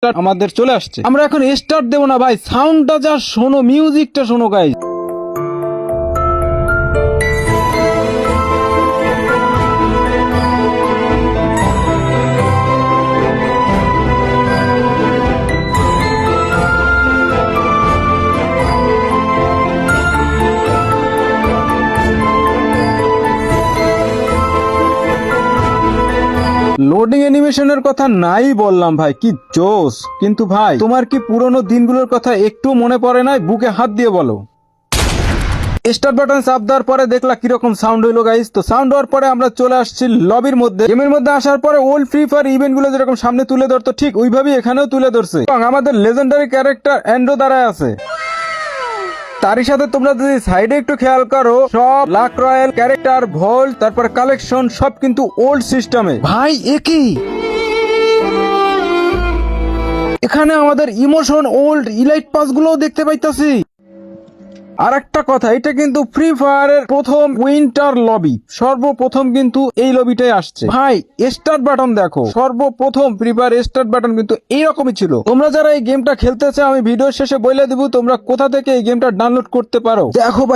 আমাদের চলে আসছে। আমরা এখন স্টার্ট দেবো না ভাই, সাউন্ডটা যা শোনো, মিউজিকটা শোনো গাইস। লোডিং অ্যানিমেশনের কথা নাই বললাম ভাই, কি জোস। কিন্তু ভাই তোমার কি পুরনো দিনগুলোর কথা একটু মনে পড়ে নাই? বুকে হাত দিয়ে বলো। স্টার্ট বাটন চাপ দেওয়ার পরে দেখলা কিরকম সাউন্ড হইলো গাইস। তো সাউন্ড হওয়ার পরে আমরা চলে আসছি লবির মধ্যে। গেমের মধ্যে আসার পরে ওল্ড ফ্রি ফায়ার ইভেন্ট গুলো যেরকম সামনে তুলে ধরতো, ঠিক ওইভাবেই এখানেও তুলে ধরছে এবং আমাদের লেজেন্ডারি ক্যারেক্টার অ্যান্ড্রো দাঁড়ায় আছে। তারই সাথে তোমরা যদি সাইডে একটু খেয়াল করো, সব লাক রয়্যাল ক্যারেক্টার, ভোল্ট, তারপর কালেকশন সব কিন্তু ওল্ড সিস্টেমে। ভাই একই এখানে আমাদের ইমোশন ওল্ড ইলাইট পাস গুলোও দেখতে পাইতাছি। আর একটা কথা, এটা কিন্তু ফ্রি ফায়ারের প্রথম উইন্টার লবি, সর্বপ্রথম কিন্তু এই লবিটাই আসছে। ভাই স্টার্ট বাটন দেখো, সর্বপ্রথম ফ্রি ফায়ার স্টার্ট বাটন কিন্তু এইরকমই ছিল। তোমরা যারা এই গেমটা খেলতে চাও, আমি ভিডিও শেষে বলে দিব তোমরা কোথা থেকে এই গেমটা ডাউনলোড করতে পারো। দেখো ভাই